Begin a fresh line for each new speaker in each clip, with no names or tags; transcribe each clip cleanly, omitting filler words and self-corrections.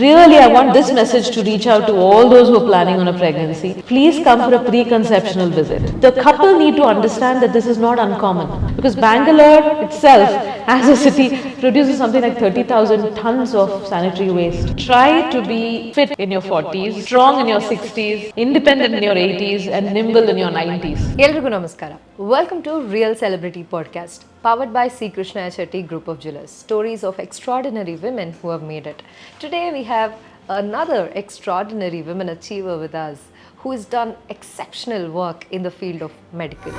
Really, I want this message to reach out to all those who are planning on a pregnancy. Please come for a preconceptional visit. The couple need to understand that this is not uncommon, because Bangalore itself, as a city, produces something like 30,000 tons of sanitary waste. Try to be fit in your 40s, strong in your 60s, independent in your 80s, and nimble in your 90s.
ಎಲ್ರಿಗೂ ನಮಸ್ಕಾರ. Welcome to Real Celebrity Podcast, powered by C. Krishna Chetty Group of Jewelers. Stories of extraordinary women who have made it. Today we have another extraordinary women achiever with us, who has done exceptional work in the field of medical.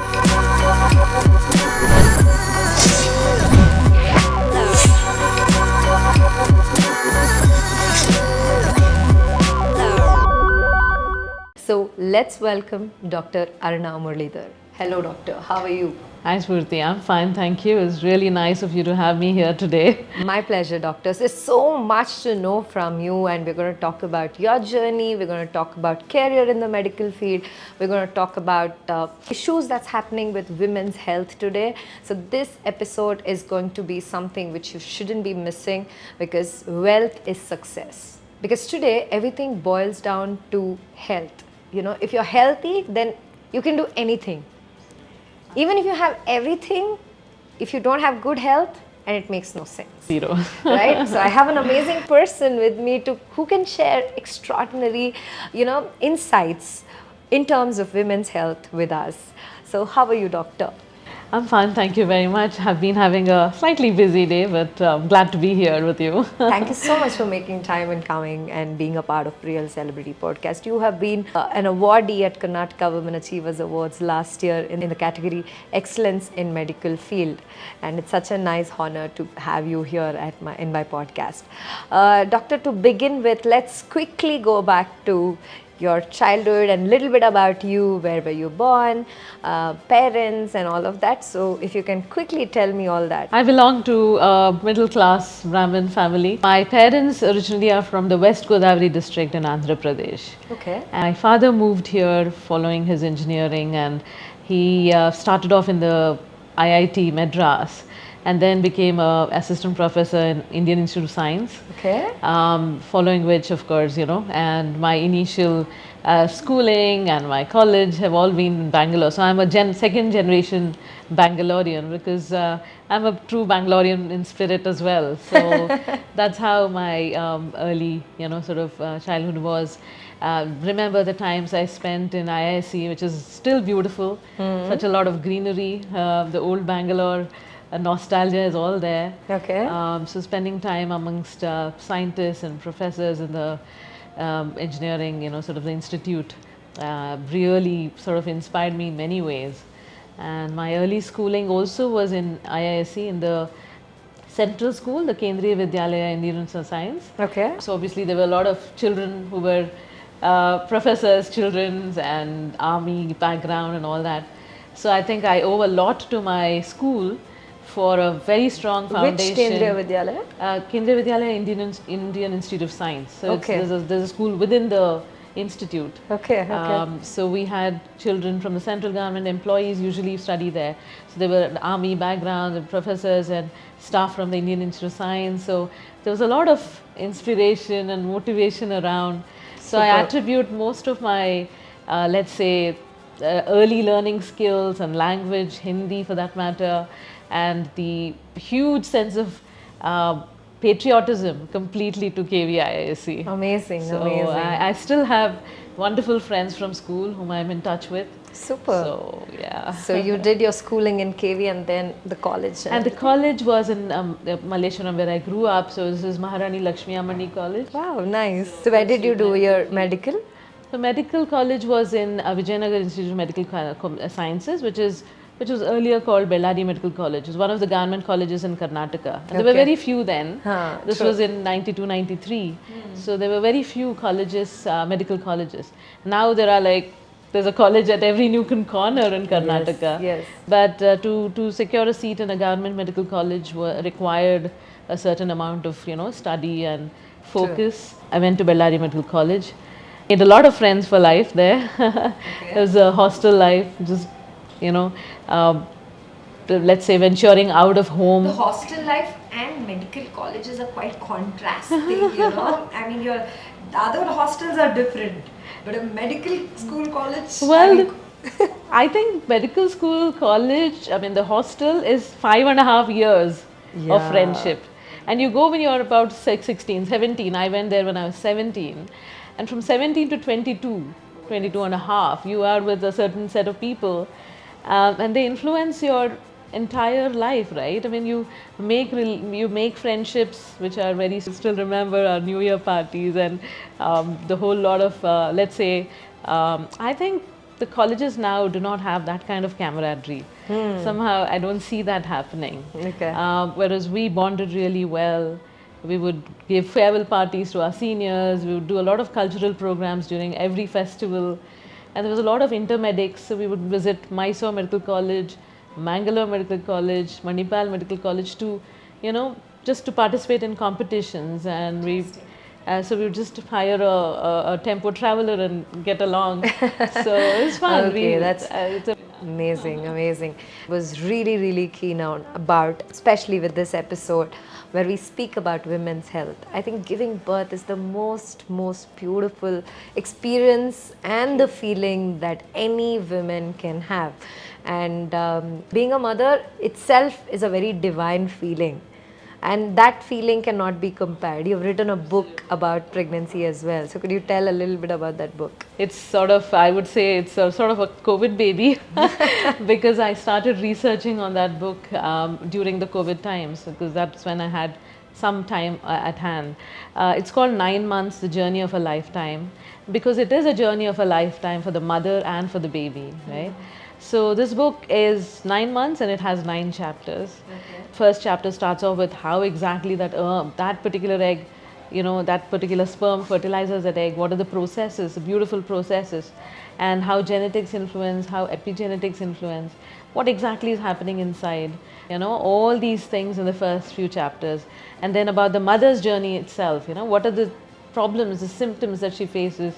So let's welcome Dr. Aruna Muralidhar. Hello doctor, how are you?
Hi Spoorthi, I'm fine, thank you. It's really nice of you to have me here today.
My pleasure, doctors. There's so much to know from you, and we're going to talk about your journey. We're going to talk about career in the medical field. We're going to talk about issues that's happening with women's health today. So this episode is going to be something which you shouldn't be missing, because wealth is success. Because today everything boils down to health. You know, if you're healthy, then you can do anything. Even if you have everything, if you don't have good health, and it makes no sense.
Zero.
Right? So I have an amazing person with me who can share extraordinary, insights in terms of women's health with us. So how are you, doctor?
I'm fine, thank you very much. I've been having a slightly busy day, but glad to be here with you.
Thank you so much for making time and coming and being a part of Real Celebrity Podcast. You have been an awardee at Karnataka Women Achievers Awards last year in the category Excellence in Medical Field, and it's such a nice honor to have you here in my podcast. Doctor, to begin with, let's quickly go back to your childhood and little bit about you. Where were you born, parents and all of that? So if you can quickly tell me all that.
I belong to a middle class Brahmin family. My parents originally are from the West Godavari district in Andhra Pradesh.
Okay.
And my father moved here following his engineering, and he started off in the IIT Madras and then became an assistant professor in Indian Institute of Science.
Okay.
Following which, of course, and my initial schooling and my college have all been in Bangalore. So I'm a second generation Bangalorean, because I'm a true Bangalorean in spirit as well. So that's how my early, childhood was. Remember the times I spent in IIC, which is still beautiful. Such a lot of greenery, the old Bangalore. Nostalgia is all there.
Okay.
So spending time amongst scientists and professors in the engineering, the institute, really sort of inspired me in many ways. And my early schooling also was in IISc, in the central school, the Kendriya Vidyalaya Indian Institute of Science.
Okay.
So obviously there were a lot of children who were professors, children's and army background and all that. So I think I owe a lot to my school for a very strong foundation.
Which Kendriya Vidyalaya?
Kendriya Vidyalaya Indian Institute of Science. So
okay.
There's a school within the institute.
Okay.
So we had children from the central government, employees usually study there. So there were army backgrounds and professors and staff from the Indian Institute of Science. So there was a lot of inspiration and motivation around. So I attribute most of my, let's say, early learning skills and language, Hindi for that matter, and the huge sense of patriotism completely to KVIISc.
Amazing.
I still have wonderful friends from school whom I'm in touch with.
Super.
So yeah.
So you did your schooling in KV and then the college.
And the college was in Malleshwaram, where I grew up. So this is Maharani Lakshmi Ammani College.
Wow, nice. So where did you do your medical?
The medical college was in Vijayanagar Institute of Medical Sciences, which was earlier called Bellary Medical College. It was one of the government colleges in Karnataka. And there were very few then. This was in 92, 93. So there were very few colleges, medical colleges. Now there's a college at every nook and corner in Karnataka.
Yes.
But to secure a seat in a government medical college required a certain amount of, study and focus. True. I went to Bellary Medical College. Made a lot of friends for life there. Okay. It was a hostel life, just let's say, venturing out of home.
The hostel life and medical colleges are quite contrasting, you know. I mean, the other hostels are different, but a medical school college.
Well, I think medical school, college, I mean, the hostel is 5.5 years of friendship. And you go when you're about 16, 17. I went there when I was 17. And from 17 to 22, 22 and a half, you are with a certain set of people. And they influence your entire life, right? I mean, you make friendships which are very, still remember our New Year parties and the whole lot of, let's say, I think the colleges now do not have that kind of camaraderie. Somehow I don't see that happening.
Okay.
Whereas we bonded really well. We would give farewell parties to our seniors. We would do a lot of cultural programs during every festival. And there was a lot of intermedics. So we would visit Mysore Medical College, Mangalore Medical College, Manipal Medical College to, just to participate in competitions. And so we would just hire a tempo traveler and get along. So it was fun.
Okay, that's amazing, amazing. I was really, really keen on about, especially with this episode, where we speak about women's health. I think giving birth is the most beautiful experience and the feeling that any woman can have. And being a mother itself is a very divine feeling. And that feeling cannot be compared. You've written a book about pregnancy as well. So could you tell a little bit about that book?
It's sort of, I would say it's sort of a COVID baby because I started researching on that book during the COVID times, because that's when I had some time at hand. It's called 9 Months, The Journey of a Lifetime, because it is a journey of a lifetime for the mother and for the baby, right? So this book is 9 months and it has 9 chapters. Okay. First chapter starts off with how exactly that particular egg, that particular sperm fertilizes that egg. What are the processes, the beautiful processes, and how genetics influence, how epigenetics influence, what exactly is happening inside. All these things in the first few chapters. And then about the mother's journey itself, what are the problems, the symptoms that she faces.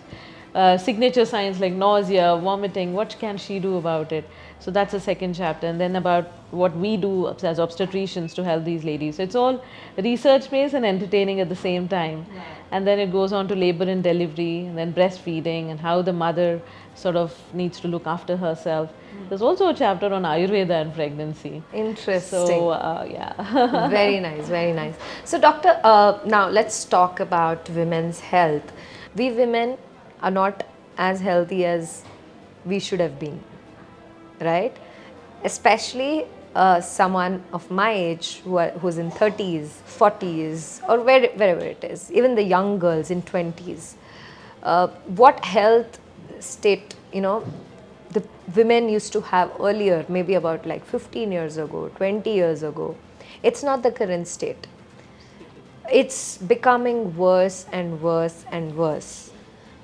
Signature signs like nausea, vomiting, what can she do about it? So that's the second chapter. And then about what we do as obstetricians to help these ladies. So it's all research based and entertaining at the same time. Yeah. And then it goes on to labor and delivery, and then breastfeeding, and how the mother sort of needs to look after herself. There's also a chapter on Ayurveda and pregnancy.
Interesting.
So, yeah.
Very nice, very nice. So, doctor, now let's talk about women's health. We women are not as healthy as we should have been, right? Especially someone of my age who's in 30s, 40s, or wherever it is, even the young girls in 20s. What health state, the women used to have earlier, maybe about like 15 years ago, 20 years ago. It's not the current state. It's becoming worse and worse and worse.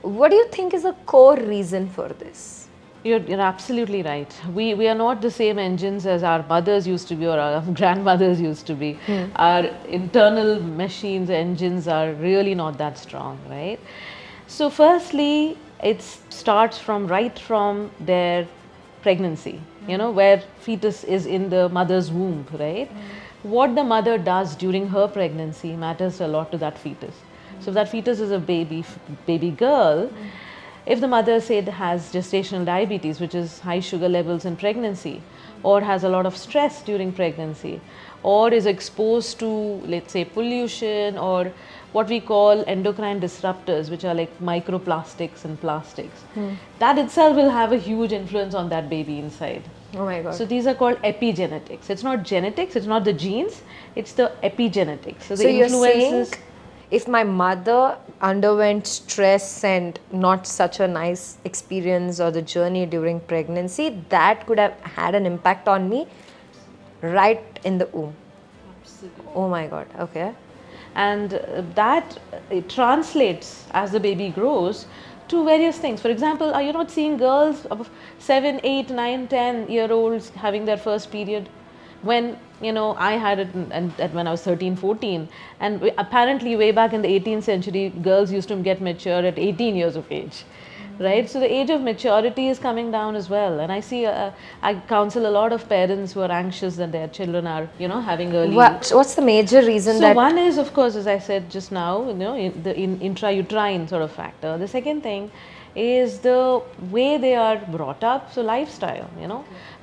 What do you think is a core reason for this?
You're absolutely right. We are not the same engines as our mothers used to be or our grandmothers used to be. Our internal machines, engines are really not that strong, right? So firstly, it starts right from their pregnancy, where fetus is in the mother's womb, right? What the mother does during her pregnancy matters a lot to that fetus. So if that fetus is a baby girl, if the mother, say, has gestational diabetes, which is high sugar levels in pregnancy, or has a lot of stress during pregnancy, or is exposed to, let's say, pollution or what we call endocrine disruptors, which are like microplastics and plastics, that itself will have a huge influence on that baby inside.
Oh my God.
So these are called epigenetics. It's not genetics, it's not the genes, it's the epigenetics. So the influences.
Saying, if my mother underwent stress and not such a nice experience or the journey during pregnancy, that could have had an impact on me right in the womb. Absolutely. Oh my God. Okay.
And that it translates as the baby grows to various things. For example, are you not seeing girls of 7, 8, 9, 10-year-olds having their first period? When I had it when I was 13, 14, and apparently way back in the 18th century, girls used to get mature at 18 years of age. right? So the age of maturity is coming down as well. And I see, I counsel a lot of parents who are anxious that their children are, having early.
What's the major reason
So
that?
one is, of course, as I said just now, the intrauterine sort of factor. The second thing is the way they are brought up. So lifestyle,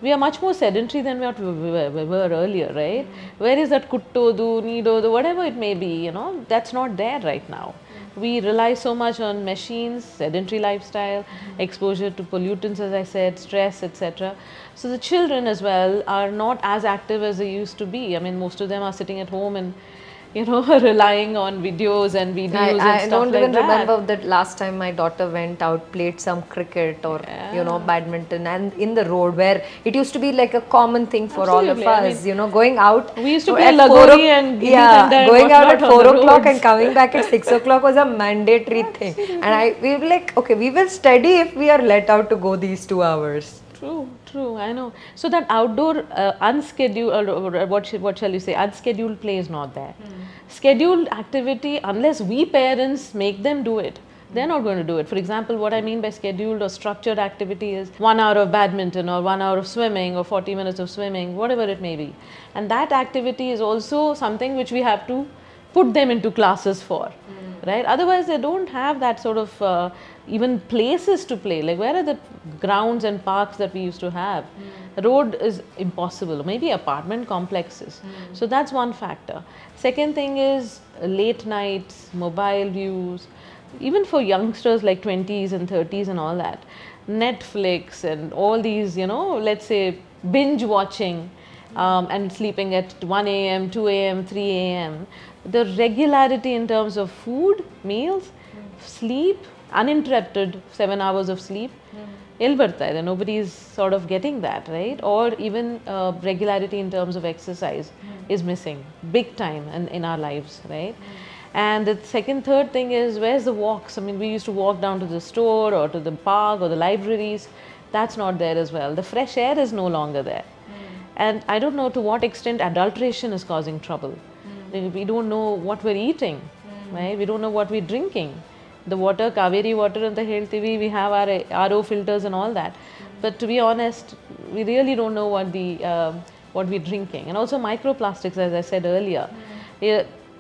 we are much more sedentary than what we were earlier, right? Where is that kuttodu, nidodu, whatever it may be, that's not there right now. We rely so much on machines, sedentary lifestyle, exposure to pollutants, as I said, stress, etc. So the children as well are not as active as they used to be. I mean, most of them are sitting at home and relying on videos and and
I
stuff
don't
like
even
that.
remember that last time my daughter went out, played some cricket or badminton, and in the road where it used to be like a common thing for all of
Absolutely. I
us, going out.
We used to play
at
Lagori and gilli danda and
going out
whatnot
at
on the
4 o'clock and
roads.
coming back at 6 o'clock was a mandatory thing. And we were like, okay, we will study if we are let out to go these 2 hours.
True, I know. So that outdoor unscheduled, or what shall you say, unscheduled play is not there. Scheduled activity, unless we parents make them do it, they're not going to do it. For example, what I mean by scheduled or structured activity is 1 hour of badminton or 1 hour of swimming or 40 minutes of swimming, whatever it may be. And that activity is also something which we have to put them into classes for, right? Otherwise, they don't have that sort of even places to play. Like, where are the grounds and parks that we used to have? The road is impossible. Maybe apartment complexes. So that's one factor. Second thing is late nights, mobile use, even for youngsters like 20s and 30s and all that. Netflix and all these, let's say binge watching. And sleeping at 1 a.m., 2 a.m., 3 a.m. The regularity in terms of food, meals, sleep, uninterrupted 7 hours of sleep, nobody is sort of getting that, right? Or even regularity in terms of exercise is missing big time in our lives, right? And the third thing is, where's the walks? I mean, we used to walk down to the store or to the park or the libraries. That's not there as well. The fresh air is no longer there. And I don't know to what extent adulteration is causing trouble. We don't know what we're eating, right? We don't know what we're drinking. The water, Kaveri water and the Hale TV, we have our RO filters and all that. But to be honest, we really don't know what we're drinking. And also microplastics, as I said earlier.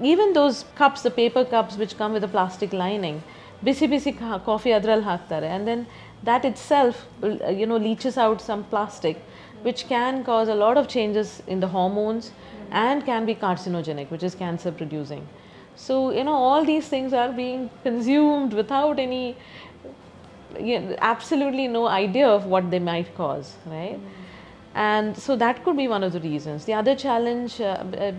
Even those cups, the paper cups which come with a plastic lining, bisi coffee adral haktare, and then that itself, leaches out some plastic, which can cause a lot of changes in the hormones and can be carcinogenic, which is cancer producing. So, all these things are being consumed without any, absolutely no idea of what they might cause, right? And so that could be one of the reasons. The other challenge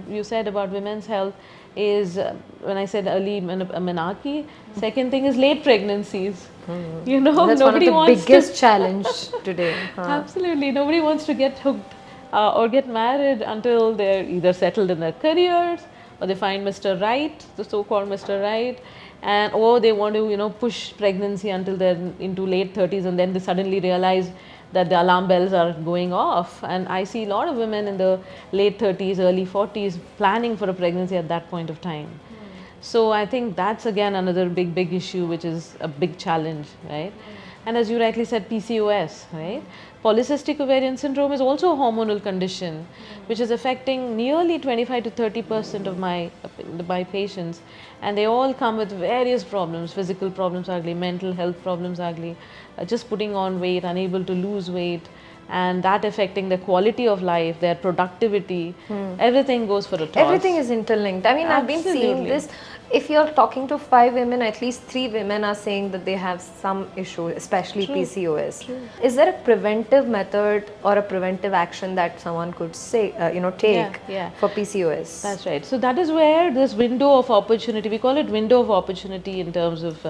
you said about women's health is, when I said early menarche, second thing is late pregnancies.
That's
nobody
one of the
wants
biggest challenge today.
Absolutely, nobody wants to get hooked or get married until they're either settled in their careers, or they find Mr. Right, the so-called Mr. Right, and or they want to push pregnancy until they're into late 30s, and then they suddenly realize that the alarm bells are going off. And I see a lot of women in the late 30s, early 40s planning for a pregnancy at that point of time. So I think that's again another big issue, which is a big challenge, right? And as you rightly said, PCOS, right? Polycystic ovarian syndrome is also a hormonal condition, which is affecting nearly 25 to 30% of my patients, and they all come with various problems: physical problems, ugly, mental health problems, ugly, just putting on weight, unable to lose weight, and that affecting their quality of life, their productivity. Everything goes for a toss.
Everything is interlinked. I mean, I've been seeing this. If you're talking to 5 women, at least 3 women are saying that they have some issue, especially PCOS. Is there a preventive method or a preventive action that someone could say, take for PCOS?
That's right. So that is where this window of opportunity, we call it window of opportunity in terms of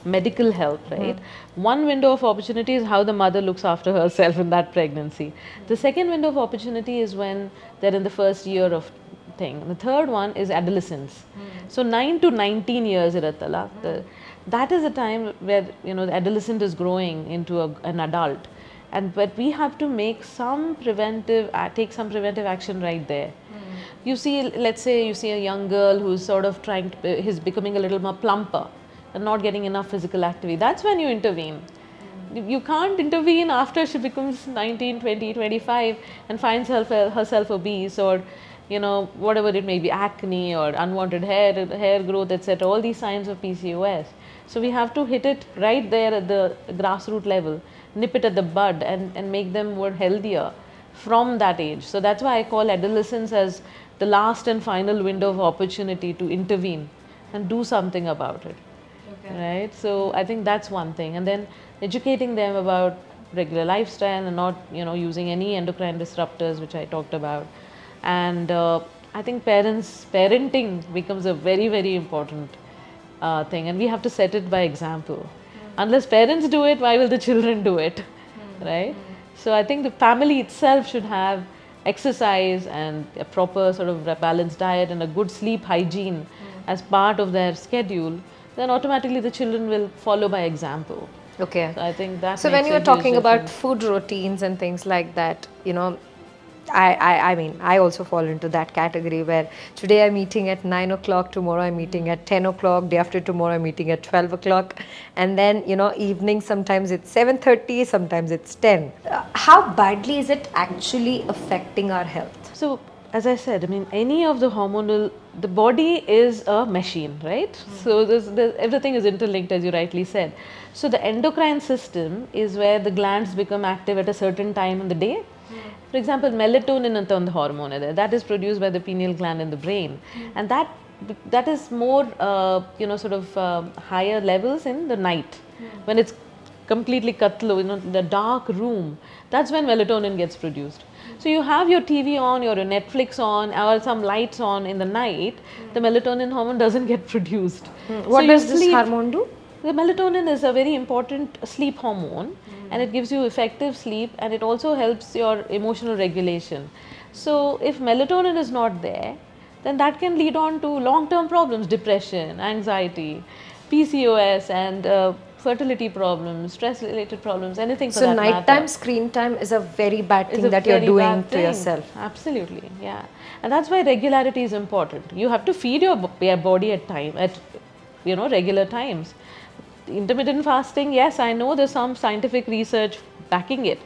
medical health, right? One window of opportunity is how the mother looks after herself in that pregnancy. The second window of opportunity is when they're in the first year of thing. The third one is adolescence. So 9 to 19 years, that is the time where the adolescent is growing into an adult, but we have to make some take some preventive action right there. You see, let's say you see a young girl who's sort of he's becoming a little more plumper and not getting enough physical activity. That's when you intervene. you can't intervene after she becomes 19, 20, 25 and finds herself obese, or whatever it may be, acne or unwanted hair growth, etc., all these signs of PCOS. So we have to hit it right there at the grassroots level, nip it at the bud, and make them more healthier from that age. So that's why I call adolescence as the last and final window of opportunity to intervene and do something about it. Right? So I think that's one thing. And then educating them about regular lifestyle and not using any endocrine disruptors, which I talked about. And I think parenting becomes a very, very important thing, and we have to set it by example. Unless parents do it, why will the children do it? Right? So I think the family itself should have exercise and a proper sort of balanced diet and a good sleep hygiene as part of their schedule. Then automatically the children will follow by example.
Okay.
So I think that.
So when you are talking about food routines and things like that, I mean, I also fall into that category where today I'm eating at 9 o'clock, tomorrow I'm eating at 10 o'clock, day after tomorrow I'm eating at 12 o'clock. And then, evening sometimes it's 7:30, sometimes it's 10. How badly is it actually affecting our health?
So, as I said, I mean, any of the hormonal, the body is a machine, right? So everything is interlinked, as you rightly said. So the endocrine system is where the glands become active at a certain time in the day. For example, melatonin and the hormone that is produced by the pineal gland in the brain, and that is more higher levels in the night when it's completely katlu, the dark room. That's when melatonin gets produced. So you have your TV on, your Netflix on, or some lights on in the night, the melatonin hormone doesn't get produced.
What does this hormone do?
The melatonin is a very important sleep hormone, and it gives you effective sleep, and it also helps your emotional regulation. So if melatonin is not there, then that can lead on to long-term problems, depression, anxiety, PCOS, and fertility problems, stress-related problems, anything for that matter.
So nighttime screen time is a very bad thing that you're doing to yourself.
Absolutely, yeah. And that's why regularity is important. You have to feed your body at regular times. Intermittent fasting, yes, I know there's some scientific research backing it,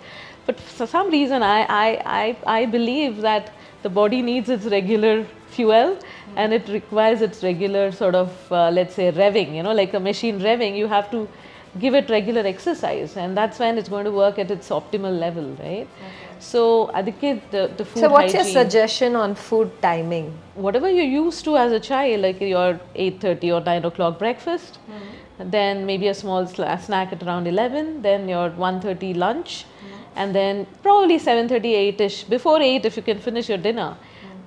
but for some reason I believe that the body needs its regular fuel, and it requires its regular sort of let's say revving, like a machine revving. You have to give it regular exercise, and that's when it's going to work at its optimal level, right? So the food.
So what's
hygiene,
your suggestion on food timing?
Whatever you're used to as a child, like your 8:30 or 9 o'clock breakfast, then maybe a small snack at around 11, then your 1:30 lunch, and then probably 7:30, 8ish. Before 8, if you can finish your dinner,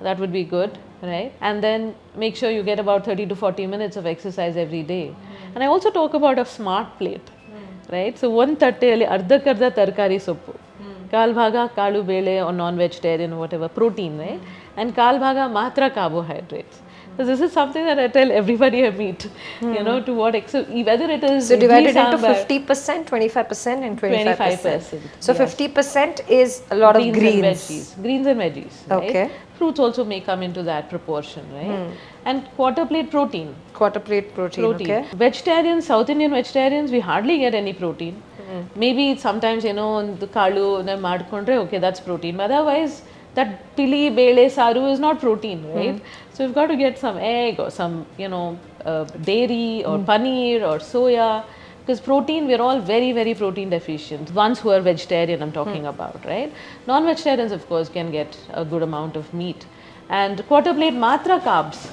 that would be good, right? And then make sure you get about 30 to 40 minutes of exercise every day. And I also talk about a smart plate, right? So one tatteyalli ardhakarda tarkari soppu, kaal bhaga kalu bele or non-vegetarian or whatever, protein, right? And kaal bhaga matra carbohydrates. So this is something that I tell everybody I meet, to what extent, whether it is...
So divided into 50%, 25% and 25%. So
yes.
50% is a lot of greens.
Greens and veggies, right?
Okay.
Fruits also may come into that proportion, right? And quarter plate protein.
Quarter plate protein, okay.
Vegetarians, South Indian vegetarians, we hardly get any protein. Maybe sometimes, the kalu, okay, that's protein. But otherwise, that pili, bele, saru is not protein, right? So you've got to get some egg or some, dairy or paneer or soya. Because protein, we're all very, very protein deficient. Ones who are vegetarian, I'm talking about, right? Non-vegetarians, of course, can get a good amount of meat. And quarter plate matra carbs.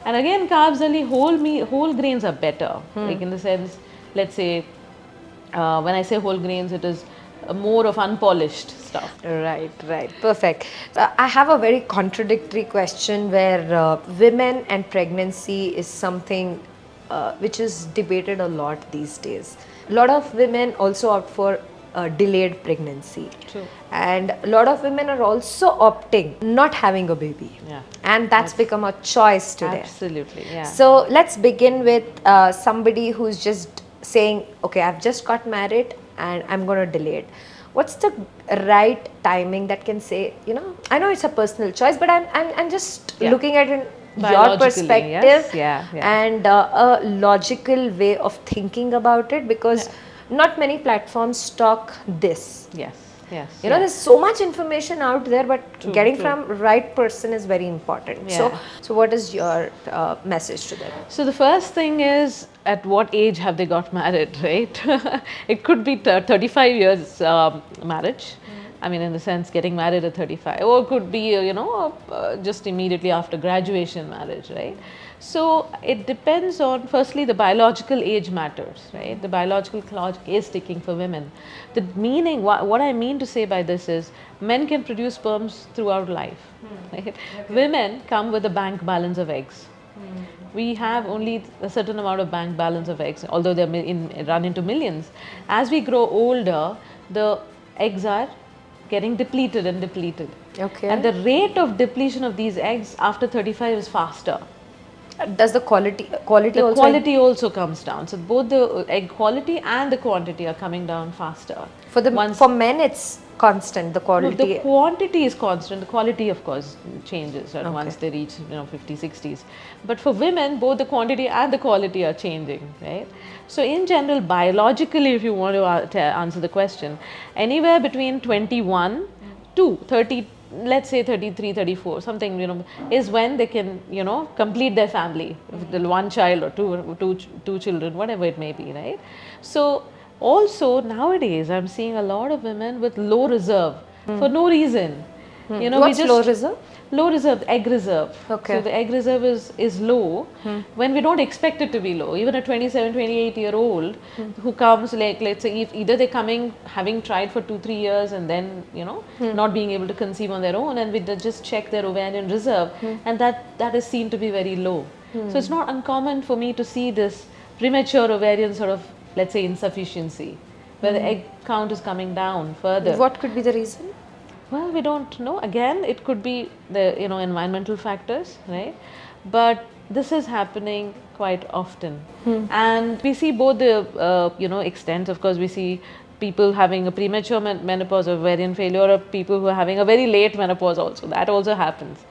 And again, carbs only whole grains are better. Like in the sense, let's say, when I say whole grains, it is more of unpolished stuff.
Right. Perfect. I have a very contradictory question where women and pregnancy is something which is debated a lot these days. A lot of women also opt for delayed pregnancy.
True.
And a lot of women are also opting not having a baby.
Yeah.
And that's become a choice today.
Absolutely, yeah.
So let's begin with somebody who's just saying, okay, I've just got married and I'm going to delay it. What's the right timing that can say, I know it's a personal choice, but I'm just looking at it your perspective
yes.
and a logical way of thinking about it, because not many platforms talk this.
Yes, yes.
You know, there's so much information out there, but getting from right person is very important.
Yeah.
So what is your message to them?
So the first thing is, at what age have they got married, right? It could be 35 years marriage. I mean, in the sense, getting married at 35, or it could be, just immediately after graduation marriage, right? So it depends on, firstly, the biological age matters, right? The biological clock is ticking for women. The meaning, what I mean to say by this is, men can produce sperms throughout life, right? Okay. Women come with a bank balance of eggs. We have only a certain amount of bank balance of eggs, although they run into millions. As we grow older, the eggs are getting depleted and depleted.
Okay.
And the rate of depletion of these eggs after 35 is faster.
Does the quality
The
also?
quality also comes down. So both the egg quality and the quantity are coming down faster.
For men, it's constant. The
No,
quality.
the quantity is constant. The quality, of course, changes once they reach 50, 60s. But for women, both the quantity and the quality are changing, right? So in general, biologically, if you want to answer the question, anywhere between 21 to 30, let's say 33, 34, something, is when they can, complete their family, one child or two children, whatever it may be, right? So also nowadays I'm seeing a lot of women with low reserve for no reason.
What's low reserve?
Low reserve, egg reserve.
Okay.
So the egg reserve is low when we don't expect it to be low. Even a 27, 28-year-old who comes, like, let's say, if either they're coming having tried for 2-3 years and then not being able to conceive on their own, and we just check their ovarian reserve, and that is seen to be very low. So it's not uncommon for me to see this premature ovarian sort of, let's say, insufficiency, where the egg count is coming down further.
What could be the reason?
Well, we don't know. Again, it could be the environmental factors, right? But this is happening quite often, and we see both the extents. Of course, we see people having a premature menopause, ovarian failure, or people who are having a very late menopause. Also, that also happens.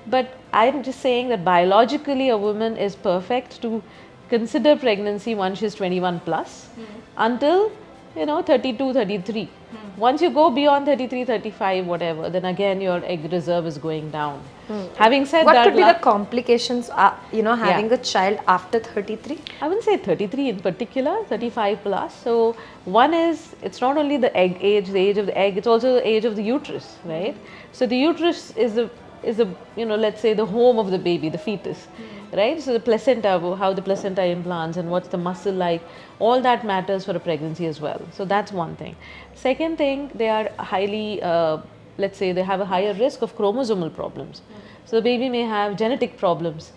But I'm just saying that biologically, a woman is perfect to consider pregnancy once she's 21 plus until 32, 33. Once you go beyond 33, 35, whatever, then again your egg reserve is going down. Having said
what
that,
could be the complications, having a child after 33?
I wouldn't say 33 in particular, 35 plus. So one is, it's not only the egg age, the age of the egg, it's also the age of the uterus, right? So the uterus is the let's say the home of the baby, the fetus, right? So the placenta, how the placenta implants and what's the muscle like, all that matters for a pregnancy as well. So that's one thing. Second thing, they are highly, let's say they have a higher risk of chromosomal problems. So the baby may have genetic problems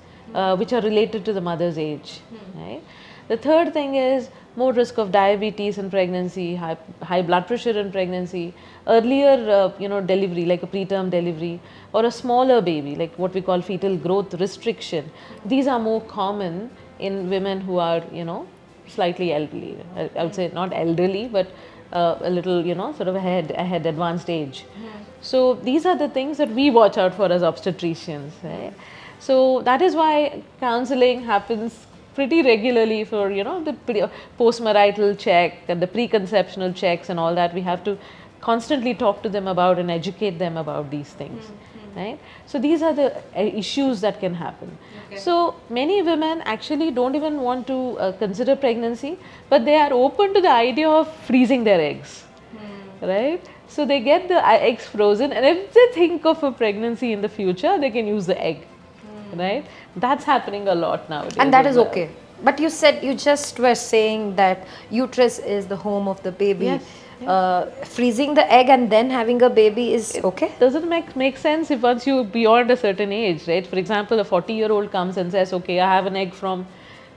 which are related to the mother's age, right? The third thing is more risk of diabetes in pregnancy, high blood pressure in pregnancy, earlier delivery, like a preterm delivery, or a smaller baby, like what we call fetal growth restriction. These are more common in women who are slightly elderly. I would say not elderly, but a little sort of ahead advanced age. So these are the things that we watch out for as obstetricians, right? So that is why counseling happens pretty regularly for the postmarital check and the preconceptional checks and all that. We have to constantly talk to them about and educate them about these things, right? So these are the issues that can happen. Okay. So many women actually don't even want to consider pregnancy, but they are open to the idea of freezing their eggs, right? So they get the eggs frozen, and if they think of a pregnancy in the future, they can use the egg. Right? That's happening a lot nowadays.
And that is okay. But you just were saying that uterus is the home of the baby. Yes. Freezing the egg and then having a baby is okay?
Doesn't make sense if once you beyond a certain age, right? For example, a 40-year-old comes and says, okay, I have an egg from,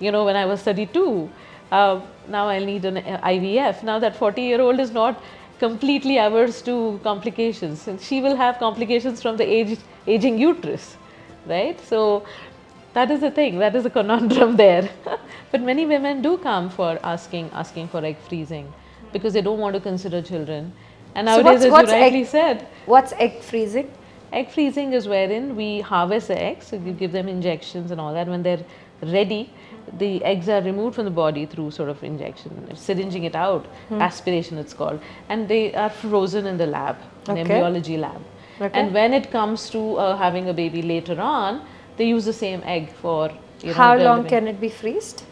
when I was 32. Now I'll need an IVF. Now that 40-year-old is not completely averse to complications. And she will have complications from the aging uterus. Right? So that is the thing, that is a conundrum there. But many women do come for asking for egg freezing because they don't want to consider children. And nowadays, as you rightly said.
What's egg freezing?
Egg freezing is wherein we harvest the eggs, so you give them injections and all that when they're ready, the eggs are removed from the body through sort of injection, syringing it out, aspiration it's called, and they are frozen in the lab, an
Okay.
embryology lab.
Okay.
And when it comes to having a baby later on, they use the same egg for,
How long
developing.
can it be freezed?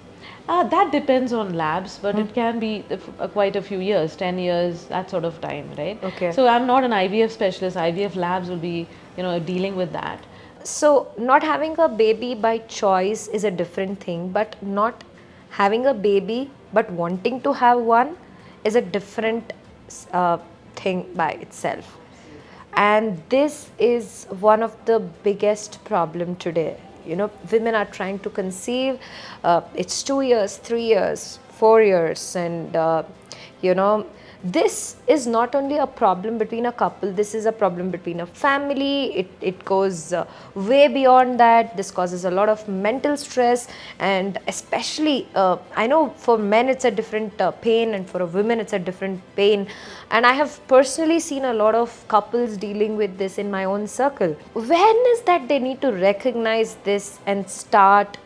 That depends on labs, but it can be quite a few years, 10 years, that sort of time, right?
Okay.
So I'm not an IVF specialist. IVF labs will be, dealing with that.
So, not having a baby by choice is a different thing, but not having a baby but wanting to have one is a different thing by itself. And this is one of the biggest problem today. Women are trying to conceive. It's 2 years, 3 years, 4 years, and this is not only a problem between a couple, this is a problem between a family. It goes way beyond that. This causes a lot of mental stress, and especially I know for men it's a different pain, and for a woman it's a different pain. And I have personally seen a lot of couples dealing with this in my own circle. When is that they need to recognize this and start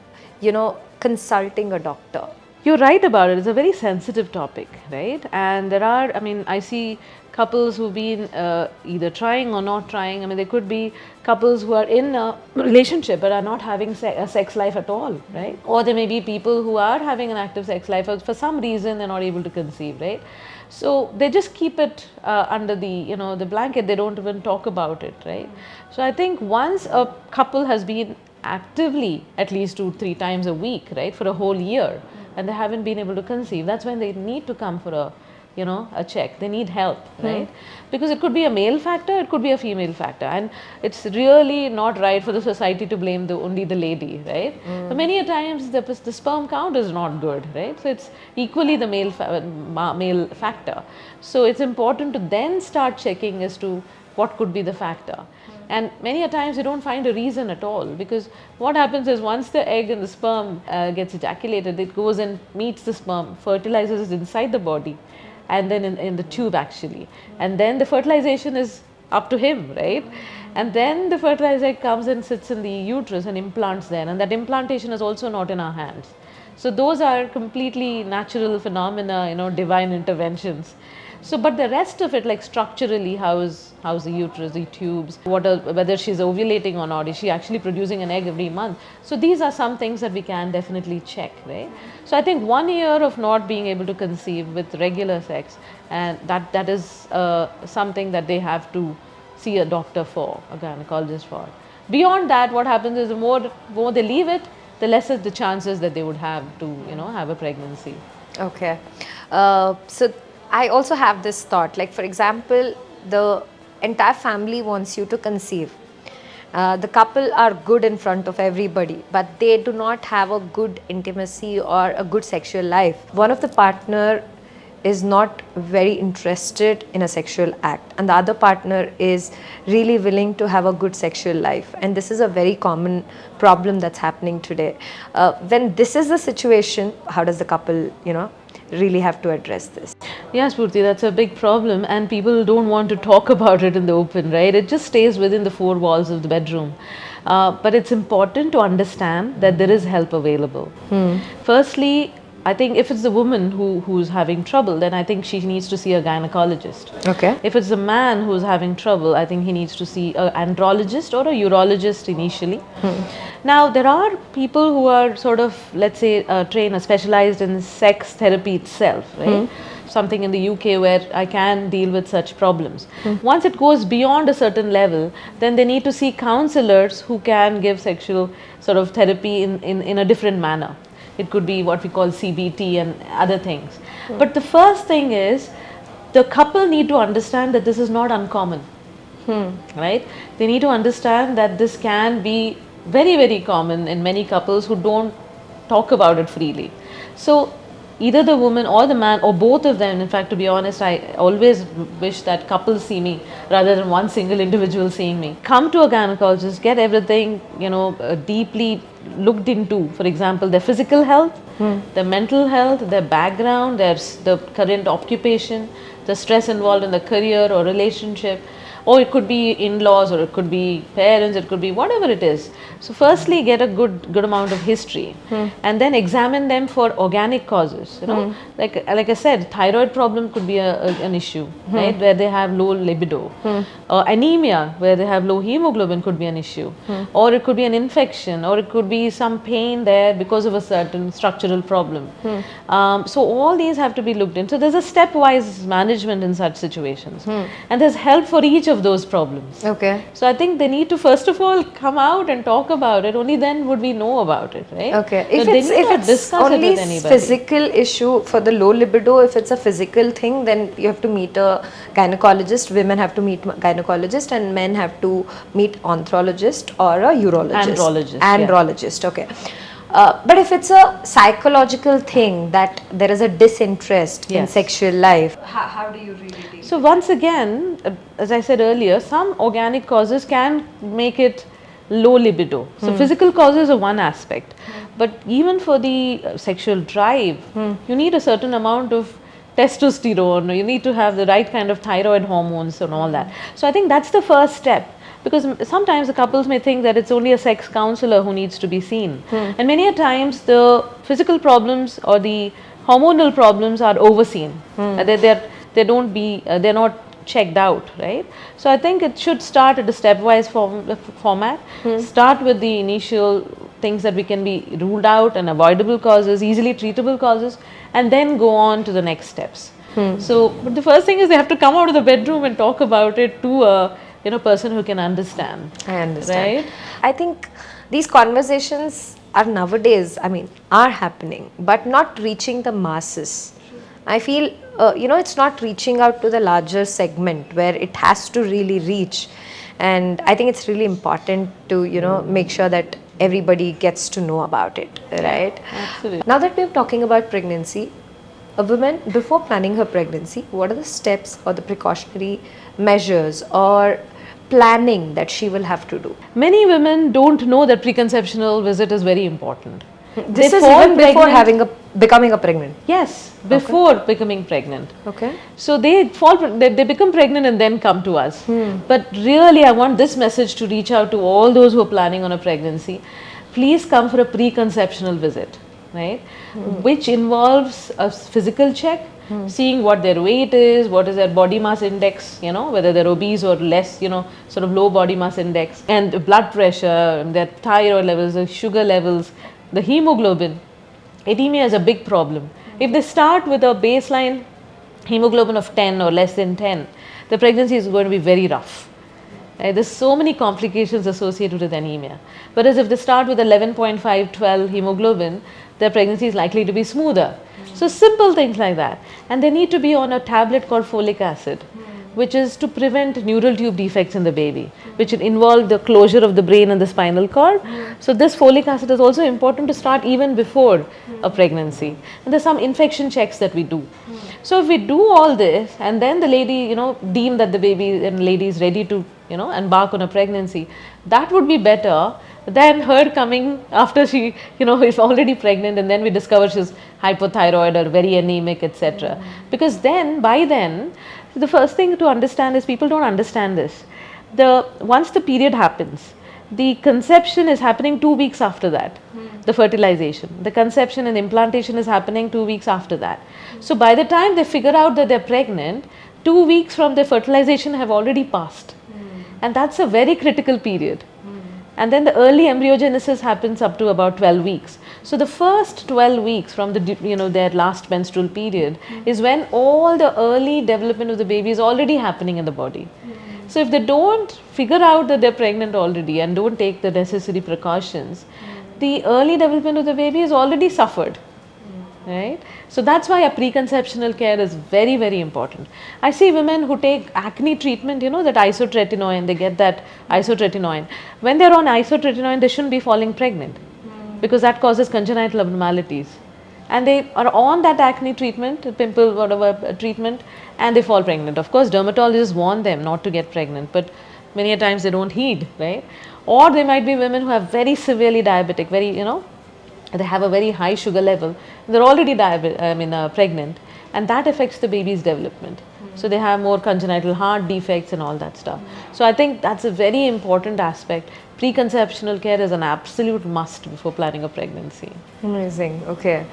consulting a doctor?
You're right about it. It's a very sensitive topic, right? And there are, I see couples who've been either trying or not trying. There could be couples who are in a relationship but are not having a sex life at all, right? Or there may be people who are having an active sex life, but for some reason they're not able to conceive, right? So they just keep it under the blanket. They don't even talk about it, right? So I think once a couple has been actively at least 2-3 times a week, right, for a whole year, and they haven't been able to conceive, that's when they need to come for a check. They need help, right? Because it could be a male factor, it could be a female factor, and it's really not right for the society to blame only the lady, right? So many a times the sperm count is not good, right? So it's equally the male factor. So it's important to then start checking as to what could be the factor. And many a times you don't find a reason at all, because what happens is once the egg and the sperm gets ejaculated, it goes and meets the sperm, fertilizes it inside the body, and then in the tube actually. And then the fertilization is up to him, right? And then the fertilized egg comes and sits in the uterus and implants there, and that implantation is also not in our hands. So those are completely natural phenomena, divine interventions. So, but the rest of it, like structurally, how's the uterus, the tubes, whether she's ovulating or not, is she actually producing an egg every month? So these are some things that we can definitely check, right? So I think 1 year of not being able to conceive with regular sex, and that is something that they have to see a doctor for, a gynecologist for. Beyond that, what happens is the more they leave it, the lesser the chances that they would have to, have a pregnancy.
Okay. So I also have this thought, like for example, the entire family wants you to conceive. The couple are good in front of everybody, but they do not have a good intimacy or a good sexual life. One of the partner is not very interested in a sexual act, and the other partner is really willing to have a good sexual life, and this is a very common problem that's happening today. When this is the situation, how does the couple really have to address this?
Yeah, Spoorthi, that's a big problem, and people don't want to talk about it in the open, right? It just stays within the four walls of the bedroom. But it's important to understand that there is help available. Firstly, I think if it's the woman who's having trouble, then I think she needs to see a gynecologist.
Okay.
If it's a man who's having trouble, I think he needs to see an andrologist or a urologist initially. Now, there are people who are sort of, let's say, trained or specialized in sex therapy itself, right? Something in the UK where I can deal with such problems. Once it goes beyond a certain level, then they need to see counselors who can give sexual sort of therapy in a different manner. It could be what we call CBT and other things. But the first thing is, the couple need to understand that this is not uncommon, right? They need to understand that this can be very, very common in many couples who don't talk about it freely. So either the woman or the man or both of them, in fact, to be honest, I always wish that couples see me rather than one single individual seeing me. Come to a gynecologist, get everything, deeply looked into. For example, their physical health, their mental health, their background, the current occupation, the stress involved in the career or relationship. or it could be in-laws, or it could be parents, it could be whatever it is. So firstly get a good amount of history, and then examine them for organic causes, you know, like I said, thyroid problem could be an issue, right, where they have low libido. Anemia, where they have low hemoglobin, could be an issue, or it could be an infection, or it could be some pain there because of a certain structural problem. So all these have to be looked into. There's a stepwise management in such situations, and there's help for each of those problems.
Okay.
So I think they need to first of all come out and talk about it. Only then would we know about it, right?
Okay.
So
If it's
discuss it
only
with anybody.
physical issue for the low libido, if it's a physical thing, then you have to meet a gynecologist. Women have to meet gynecologist, and men have to meet anthrologist or a urologist.
Andrologist,
Andrologist. Okay. But if it's a psychological thing, that there is a disinterest in
Yes.
sexual life, how do you really deal?
So once again, as I said earlier, some organic causes can make it low libido. So physical causes are one aspect, but even for the sexual drive, you need a certain amount of testosterone, you need to have the right kind of thyroid hormones and all that. So I think that's the first step, because sometimes the couples may think that it's only a sex counselor who needs to be seen, and many a times the physical problems or the hormonal problems are overseen. They're not checked out, right? So I think it should start at a stepwise format. Start with the initial things that we can be ruled out and avoidable causes, easily treatable causes, and then go on to the next steps. So, but the first thing is they have to come out of the bedroom and talk about it to a person who can understand.
I understand.
Right?
I think these conversations are nowadays, are happening, but not reaching the masses. I feel, it's not reaching out to the larger segment where it has to really reach. And I think it's really important to, make sure that everybody gets to know about it, right?
Absolutely.
Now that we're talking about pregnancy, a woman, before planning her pregnancy, what are the steps or the precautionary measures or planning that she will have to do?
Many women don't know that preconceptional visit is very important.
This
They
is
fall
even before
pregnant-
becoming a pregnant.
Yes, before becoming pregnant.
Okay.
So they become pregnant and then come to us. But really, I want this message to reach out to all those who are planning on a pregnancy. Please come for a preconceptional visit, right? Which involves a physical check, seeing what their weight is, what is their body mass index, whether they're obese or less, sort of low body mass index, and the blood pressure, their thyroid levels, the sugar levels, the hemoglobin. Anemia is a big problem. If they start with a baseline hemoglobin of 10 or less than 10, the pregnancy is going to be very rough. Right? There's so many complications associated with anemia. Whereas if they start with 11.5, 12 hemoglobin, their pregnancy is likely to be smoother. So simple things like that. And they need to be on a tablet called folic acid, which is to prevent neural tube defects in the baby, which will involve the closure of the brain and the spinal cord. So this folic acid is also important to start even before a pregnancy. And there's some infection checks that we do. So if we do all this, and then the lady, deem that the baby and lady is ready to, embark on a pregnancy, that would be better than her coming after she, is already pregnant, and then we discover she's hypothyroid or very anemic, etc. Because by then, the first thing to understand is people don't understand this. Once the period happens, the conception is happening 2 weeks after that, the fertilization. The conception and implantation is happening 2 weeks after that. So by the time they figure out that they're pregnant, 2 weeks from their fertilization have already passed. And that's a very critical period. And then the early embryogenesis happens up to about 12 weeks. So the first 12 weeks from their last menstrual period is when all the early development of the baby is already happening in the body. So if they don't figure out that they're pregnant already and don't take the necessary precautions, the early development of the baby has already suffered. Right? So that's why a preconceptional care is very, very important. I see women who take acne treatment, that isotretinoin, they get that isotretinoin. When they're on isotretinoin, they shouldn't be falling pregnant because that causes congenital abnormalities. And they are on that acne treatment, pimple, whatever treatment, and they fall pregnant. Of course, dermatologists warn them not to get pregnant, but many a times they don't heed, right? Or they might be women who have very severely diabetic, they have a very high sugar level, they're already pregnant, and that affects the baby's development. So they have more congenital heart defects and all that stuff. So I think that's a very important aspect. Preconceptional care is an absolute must before planning a pregnancy.
Amazing. Okay.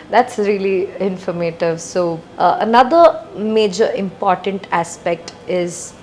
That's really informative. So, another major important aspect is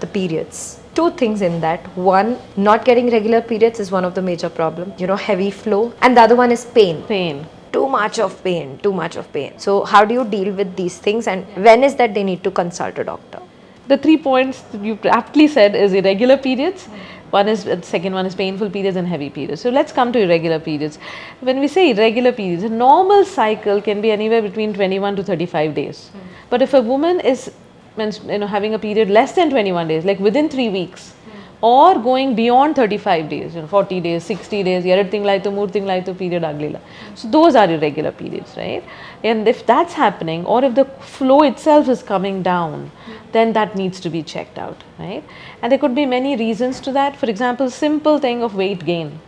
the periods. Two things in that. One, not getting regular periods is one of the major problems, heavy flow. And the other one is pain.
Pain.
Too much of pain, too much of pain. So, how do you deal with these things, and when is that they need to consult a doctor?
The 3 points that you aptly said is irregular periods. The second one is painful periods and heavy periods. So let's come to irregular periods. When we say irregular periods, a normal cycle can be anywhere between 21 to 35 days. But if a woman is having a period less than 21 days, like within 3 weeks, or going beyond 35 days, 40 days, 60 days, period aglila. So those are irregular periods, right? And if that's happening, or if the flow itself is coming down, then that needs to be checked out, right? And there could be many reasons to that. For example, simple thing of weight gain.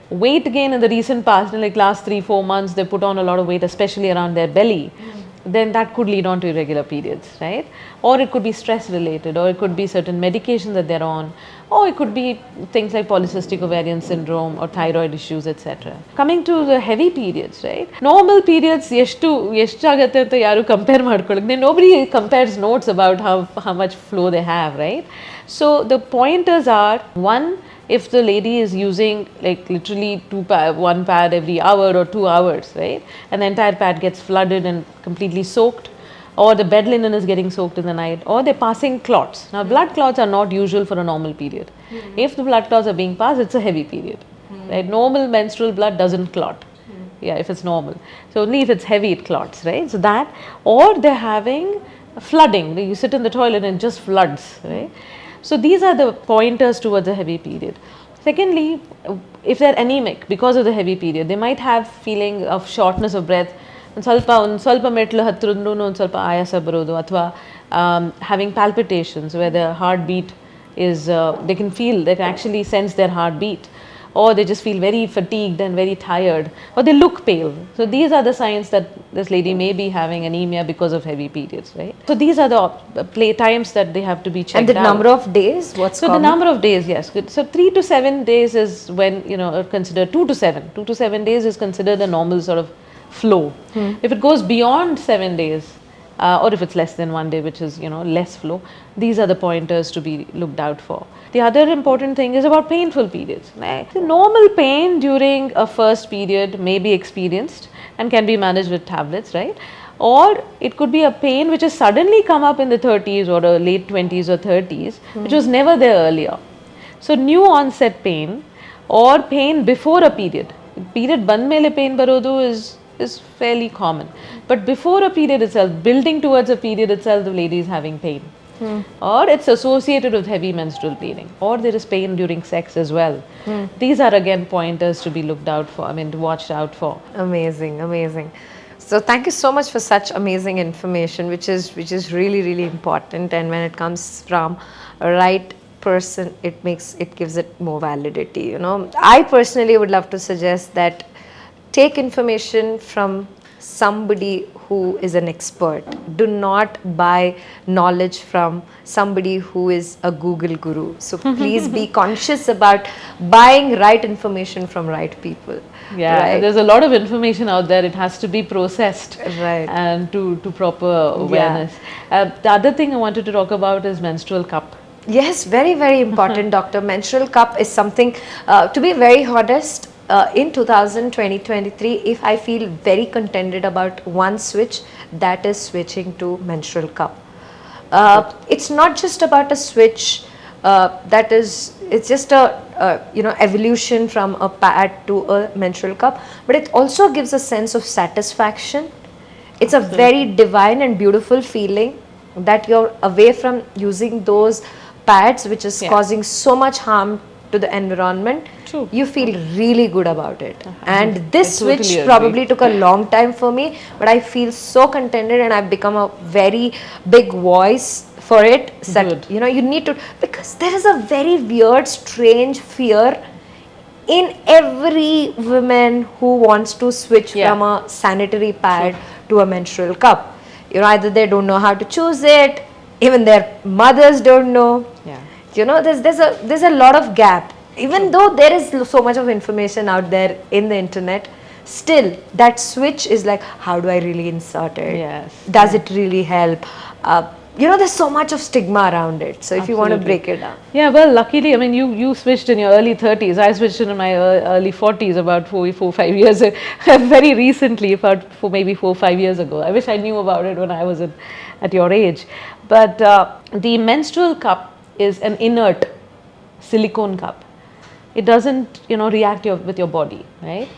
Weight gain in the recent past, like last 3-4 months, they put on a lot of weight, especially around their belly. Then that could lead on to irregular periods, right? Or it could be stress related, or it could be certain medication that they're on, or it could be things like polycystic ovarian syndrome or thyroid issues, etc. Coming to the heavy periods, right? Normal periods, nobody compares notes about how much flow they have, right? So the pointers are, one, if the lady is using like literally one pad every hour or 2 hours, right, and the entire pad gets flooded and completely soaked, or the bed linen is getting soaked in the night, or they're passing clots. Now blood clots are not usual for a normal period. If the blood clots are being passed, it's a heavy period, right? Normal menstrual blood doesn't clot, if it's normal. So only if it's heavy it clots, right? So that, or they're having flooding, you sit in the toilet and it just floods, right? So these are the pointers towards a heavy period. Secondly, if they're anemic because of the heavy period, they might have feeling of shortness of breath, having palpitations where the heartbeat is, they can actually sense their heartbeat, or they just feel very fatigued and very tired, or they look pale. So these are the signs that this lady may be having anemia because of heavy periods, right? So these are the play times that they have to be checked out.
And the number of days, what's
so common? The number of days, yes. Good. So 3 to 7 days is when, considered 2 to 7. 2 to 7 days is considered a normal sort of flow. If it goes beyond 7 days, or if it's less than 1 day, which is less flow, these are the pointers to be looked out for. The other important thing is about painful periods. Right? The normal pain during a first period may be experienced and can be managed with tablets, right? Or it could be a pain which has suddenly come up in the 30s or late 20s or 30s, which was never there earlier. So new onset pain or pain before a period. Period ban mele pain barodu is fairly common, but before a period itself, building towards a period itself, the lady is having pain, or it's associated with heavy menstrual bleeding, or there is pain during sex as well. These are again pointers to be looked out for, to watch out for.
Amazing, amazing. So thank you so much for such amazing information, which is really, really important, and when it comes from a right person, it gives it more validity. I personally would love to suggest that take information from somebody who is an expert. Do not buy knowledge from somebody who is a Google guru. So please be conscious about buying right information from right people.
Yeah, right? There's a lot of information out there. It has to be processed,
right,
and to proper awareness. The other thing I wanted to talk about is menstrual cup.
Yes, very, very important, doctor. Menstrual cup is something, to be very honest, in 2023, if I feel very contented about one switch, that is switching to menstrual cup. It's not just about a switch, it's just a evolution from a pad to a menstrual cup, but it also gives a sense of satisfaction. It's a very divine and beautiful feeling that you're away from using those pads which is causing so much harm to the environment.
True.
You feel really good about it. And this switch probably took a long time for me, but I feel so contented, and I've become a very big voice for it. That, you need to, because there is a very weird, strange fear in every woman who wants to switch from a sanitary pad to a menstrual cup. Either they don't know how to choose it, even their mothers don't know.
Yeah.
You know, there's a lot of gap. Even though there is so much of information out there in the internet, still that switch is like, how do I really insert it?
Yes.
Does it really help? You know, there's so much of stigma around it. So if you want to break it down.
Yeah, well, luckily, I mean, you switched in your early 30s. I switched in my early 40s about 5 years, very recently, about maybe 5 years ago. I wish I knew about it when I was at your age. But the menstrual cup is an inert silicone cup. It doesn't, react with your body, right?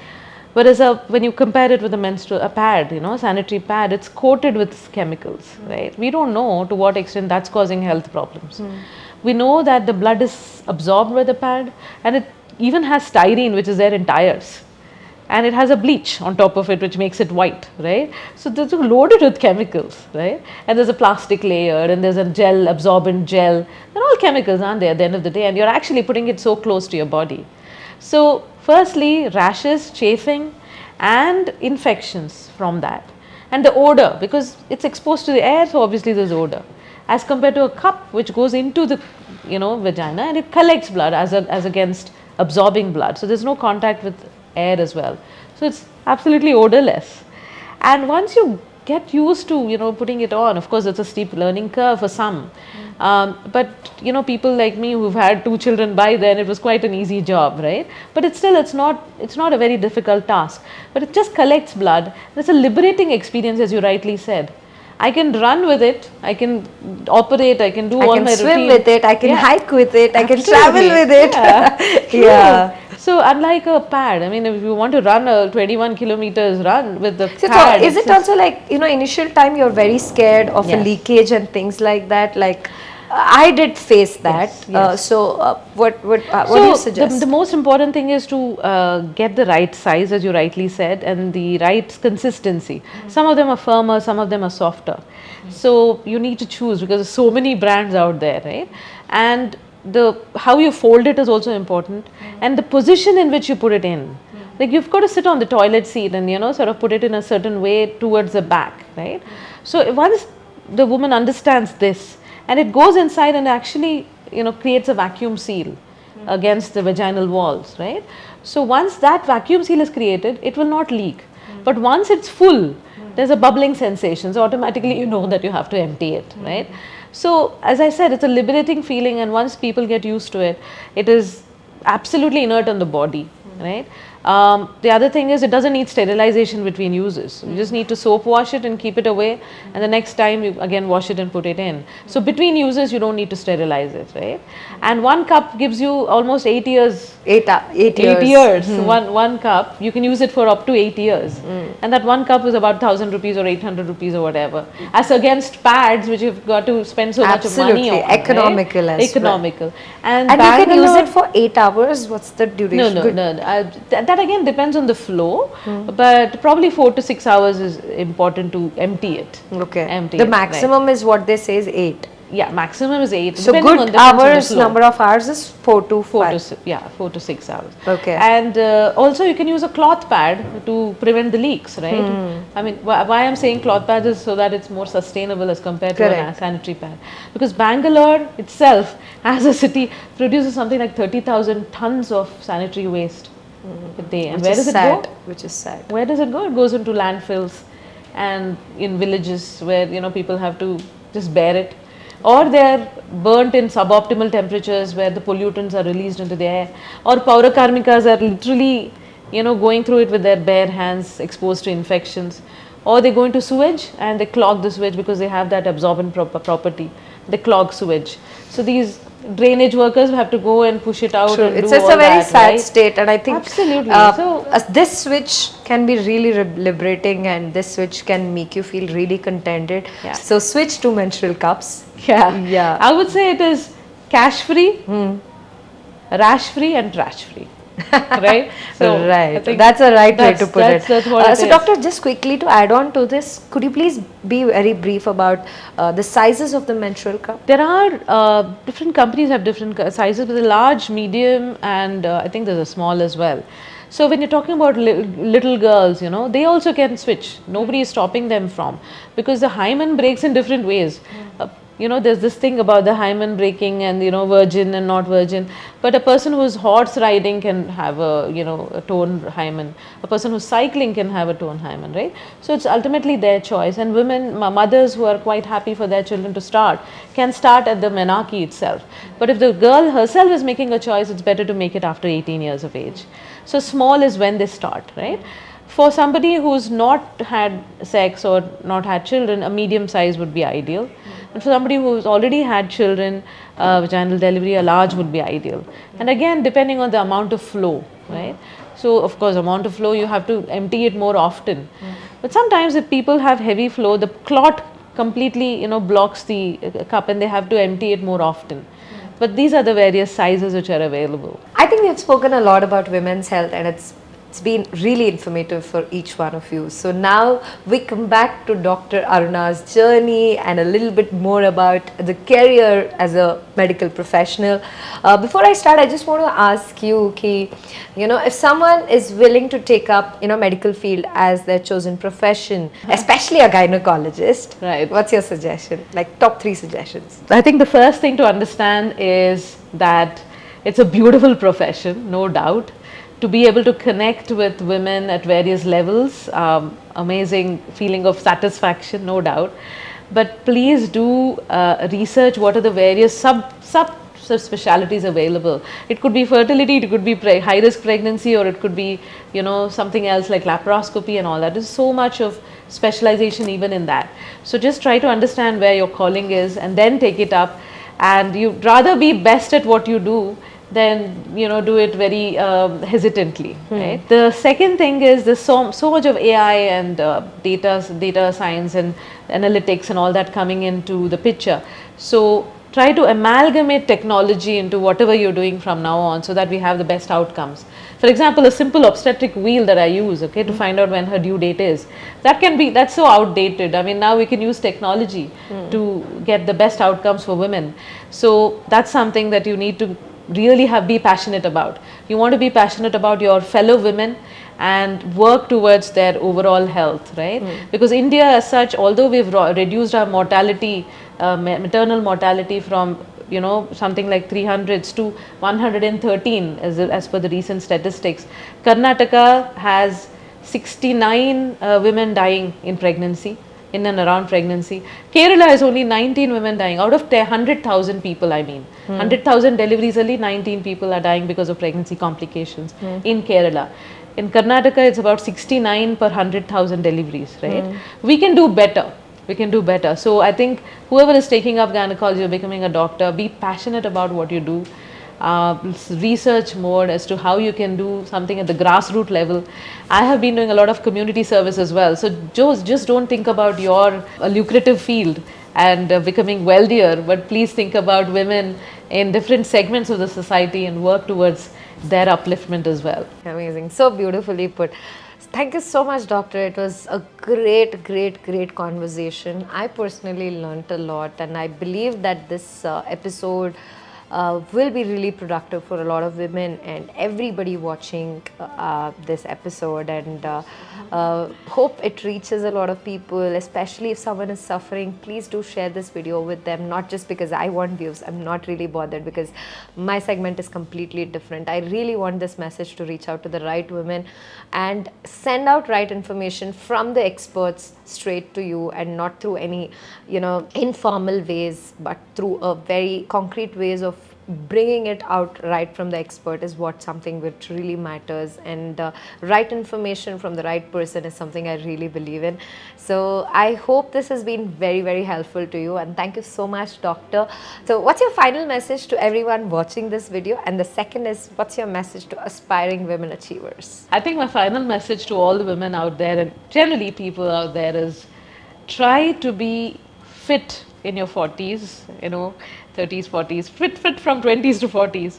Whereas when you compare it with a pad, sanitary pad, it's coated with chemicals, right? We don't know to what extent that's causing health problems. We know that the blood is absorbed by the pad, and it even has styrene, which is there in tires. And it has a bleach on top of it, which makes it white, right? So it's loaded with chemicals, right? And there's a plastic layer, and there's a gel, absorbent gel. They're all chemicals, aren't they, at the end of the day? And you're actually putting it so close to your body. So firstly, rashes, chafing, and infections from that. And the odor, because it's exposed to the air, so obviously there's odor. As compared to a cup, which goes into the, vagina, and it collects blood as against absorbing blood. So there's no contact with air as well. So it's absolutely odorless. And once you get used to, putting it on, of course, it's a steep learning curve for some. But, people like me who've had 2 children by then, it was quite an easy job, right? But it's not a very difficult task. But it just collects blood. It's a liberating experience, as you rightly said. I can run with it, I can operate, I can do all my routine.
I can swim with it, I can hike with it,
Absolutely.
I can travel with it.
Yeah. So unlike a pad, I mean, if you want to run a 21 kilometers run with the pad.
Is it also like, initial time you're very scared of a leakage and things like that? Like, I did face that.
Yes.
What do you suggest?
The most important thing is to get the right size, as you rightly said, and the right consistency. Some of them are firmer, some of them are softer. So you need to choose, because there's so many brands out there, right? And how you fold it is also important, and the position in which you put it in. Like, you've got to sit on the toilet seat and sort of put it in a certain way towards the back, right? So once the woman understands this, and it goes inside and actually creates a vacuum seal against the vaginal walls, right? So once that vacuum seal is created, it will not leak. But once it's full, there's a bubbling sensation, so automatically you know that you have to empty it, right? So as I said, it's a liberating feeling, and once people get used to it, it is absolutely inert on the body, right? The other thing is, it doesn't need sterilization between uses. You just need to soap wash it and keep it away, and the next time you again wash it and put it in. So between uses you don't need to sterilize it, right? And one cup gives you almost 8 years.
8
years. One cup, you can use it for up to 8 years. And that one cup is about 1,000 rupees or 800 rupees or whatever. As against pads, which you've got to spend so much of money on.
Economical,
right? Economical.
And you can use it for 8 hours. What's the duration?
No. That again depends on the flow, but probably 4 to 6 hours is important to empty it.
Okay. The maximum is what they say is 8.
Yeah, maximum is 8.
So good hours, number of hours is 4 to 5.
4 to 6 hours.
Okay.
And also you can use a cloth pad to prevent the leaks, right? I mean, why I'm saying cloth pads is so that it's more sustainable as compared to a sanitary pad. Because Bangalore itself, as a city, produces something like 30,000 tons of sanitary waste a day. And where does it go?
Which is sad.
Where does it go? It goes into landfills and in villages where people have to just bear it, or they're burnt in suboptimal temperatures where the pollutants are released into the air, or Paura Karmikas are literally going through it with their bare hands, exposed to infections, or they go into sewage and they clog the sewage because they have that absorbent property. They clog sewage. So these drainage workers have to go and push it out.
True.
And
it's
do
just
all
a very
that,
sad
right?
state, and I think
absolutely.
This switch can be really liberating, and this switch can make you feel really contented.
Yeah.
So switch to menstrual cups.
Yeah. I would say it is cash free, rash free, and trash free. Right?
So right. That's a right way to put it.
That's what it is.
So doctor, just quickly to add on to this, could you please be very brief about the sizes of the menstrual cup?
There are different companies have different sizes, but the large, medium, and I think there's a small as well. So when you're talking about little girls, they also can switch. Nobody is stopping them from, because the hymen breaks in different ways. there's this thing about the hymen breaking and, virgin and not virgin. But a person who's horse riding can have a toned hymen. A person who's cycling can have a toned hymen, right? So it's ultimately their choice. And women, mothers who are quite happy for their children to start, can start at the menarche itself. But if the girl herself is making a choice, it's better to make it after 18 years of age. So small is when they start, right? For somebody who's not had sex or not had children, a medium size would be ideal. And for somebody who's already had children, vaginal delivery, a large would be ideal. And again, depending on the amount of flow, right? So of course, amount of flow, you have to empty it more often. But sometimes if people have heavy flow, the clot completely, blocks the cup, and they have to empty it more often. But these are the various sizes which are available.
I think we have spoken a lot about women's health, and it's been really informative for each one of you. So now we come back to Dr. Aruna's journey and a little bit more about the career as a medical professional. Before I start, I just want to ask you, if someone is willing to take up, medical field as their chosen profession, especially a gynecologist,
right?
What's your suggestion? Like top 3 suggestions.
I think the first thing to understand is that it's a beautiful profession, no doubt. To be able to connect with women at various levels, amazing feeling of satisfaction, no doubt. But please do research what are the various sub-specialties available. It could be fertility, it could be high risk pregnancy, or it could be something else like laparoscopy and all that. There's so much of specialization even in that. So just try to understand where your calling is and then take it up. And you'd rather be best at what you do then do it very hesitantly, right? The second thing is there's so much of AI and data science and analytics and all that coming into the picture. So try to amalgamate technology into whatever you're doing from now on, so that we have the best outcomes. For example, a simple obstetric wheel that I use, to find out when her due date is, that's so outdated. I mean, now we can use technology to get the best outcomes for women. So that's something that you need to really be passionate about. You want to be passionate about your fellow women and work towards their overall health, right? Because India as such, although we've reduced our mortality, maternal mortality from something like 300s to 113 as per the recent statistics, Karnataka has 69 women dying in pregnancy, in and around pregnancy. Kerala is only 19 women dying out of 100,000 people. 100,000 deliveries, only 19 people are dying because of pregnancy complications in Kerala. In Karnataka, it's about 69 per 100,000 deliveries, right? We can do better. We can do better. So I think whoever is taking up gynecology or becoming a doctor, be passionate about what you do. Research more as to how you can do something at the grassroots level. I have been doing a lot of community service as well. So just don't think about your lucrative field and becoming wealthier, but please think about women in different segments of the society and work towards their upliftment as well.
Amazing. So beautifully put. Thank you so much, Doctor. It was a great conversation. I personally learnt a lot, and I believe that this episode will be really productive for a lot of women and everybody watching this episode, and hope it reaches a lot of people, especially if someone is suffering. Please do share this video with them, not just because I want views. I'm not really bothered because my segment is completely different. I really want this message to reach out to the right women and send out right information from the experts straight to you, and not through any informal ways, but through a very concrete ways of bringing it out right from the expert is what something which really matters. And right information from the right person is something I really believe in. So I hope this has been very helpful to you, and thank you so much, Doctor. So what's your final message to everyone watching this video? And the second is, what's your message to aspiring women achievers?
I think my final message to all the women out there, and generally people out there, is try to be fit in your 40s, 30s, 40s, fit from 20s to 40s,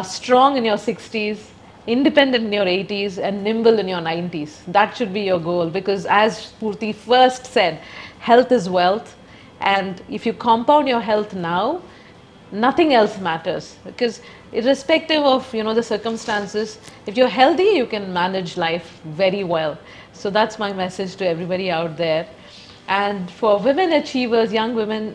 strong in your 60s, independent in your 80s, and nimble in your 90s. That should be your goal, because as Spoorthi first said, health is wealth, and if you compound your health now, nothing else matters, because irrespective of the circumstances, if you're healthy, you can manage life very well. So that's my message to everybody out there. And for women achievers, young women,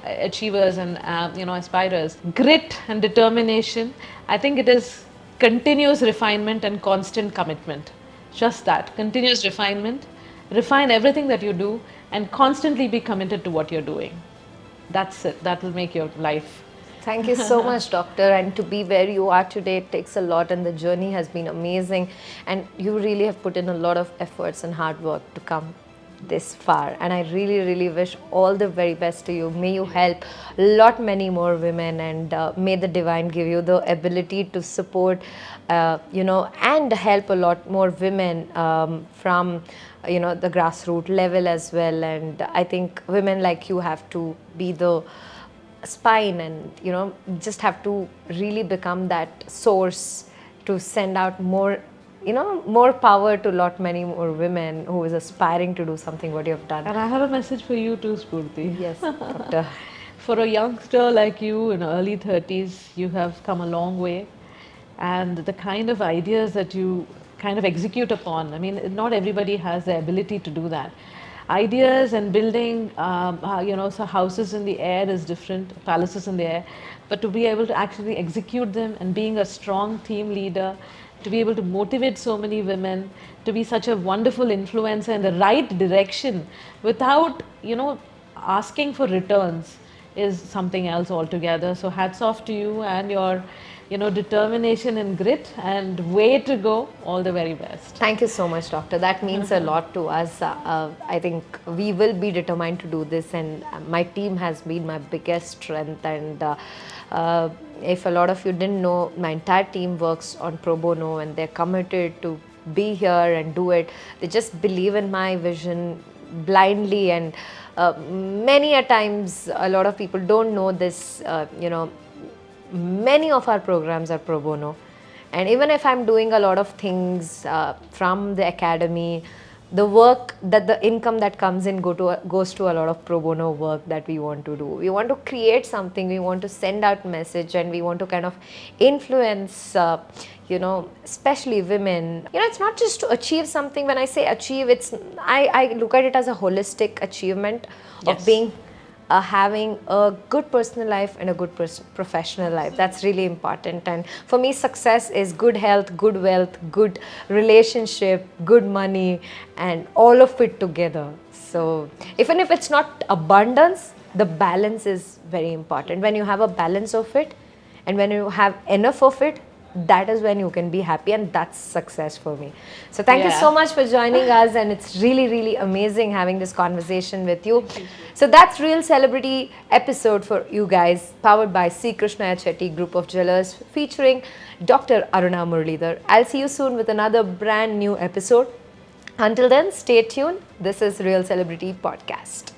achievers and aspirers. Grit and determination. I think it is continuous refinement and constant commitment. Just that, continuous refinement. Refine everything that you do and constantly be committed to what you're doing. That's it. That will make your life.
Thank you so much, doctor. And to be where you are today, it takes a lot, and the journey has been amazing. And you really have put in a lot of efforts and hard work to come this far. And I really, really wish all the very best to you. May you help many more women, and may the divine give you the ability to support, and help a lot more women from the grassroots level as well. And I think women like you have to be the spine, and just have to really become that source to send out more power to many more women who is aspiring to do something what you have done.
And I have a message for you too, Spoorthi.
Yes, doctor.
For a youngster like you in early 30s, you have come a long way, and the kind of ideas that you kind of execute upon, I mean, not everybody has the ability to do that. Ideas and building, so houses in the air is different, palaces in the air, but to be able to actually execute them and being a strong team leader, to be able to motivate so many women, to be such a wonderful influencer in the right direction without, asking for returns is something else altogether. So hats off to you and your determination and grit, and way to go. All the very best.
Thank you so much, doctor. That means a lot to us. I think we will be determined to do this, and my team has been my biggest strength. And if a lot of you didn't know, my entire team works on pro bono, and they're committed to be here and do it. They just believe in my vision blindly, and many a times a lot of people don't know this. Many of our programs are pro bono, and even if I'm doing a lot of things from the academy, the work that the income that comes in goes to a lot of pro bono work that we want to do. We want to create something, we want to send out message, and we want to kind of influence especially women. It's not just to achieve something. When I say achieve, I look at it as a holistic achievement of
Yes.
being having a good personal life and a good professional life. That's really important. And for me, success is good health, good wealth, good relationship, good money, and all of it together. So even if it's not abundance, the balance is very important. When you have a balance of it, and when you have enough of it, that is when you can be happy, and that's success for me. So thank you so much for joining us, and it's really, really amazing having this conversation with you. So that's Real Celebrity episode for you guys, powered by C. Krishna Chetty Group of Jewelers, featuring Dr. Aruna Muralidhar. I'll see you soon with another brand new episode. Until then, stay tuned. This is Real Celebrity Podcast.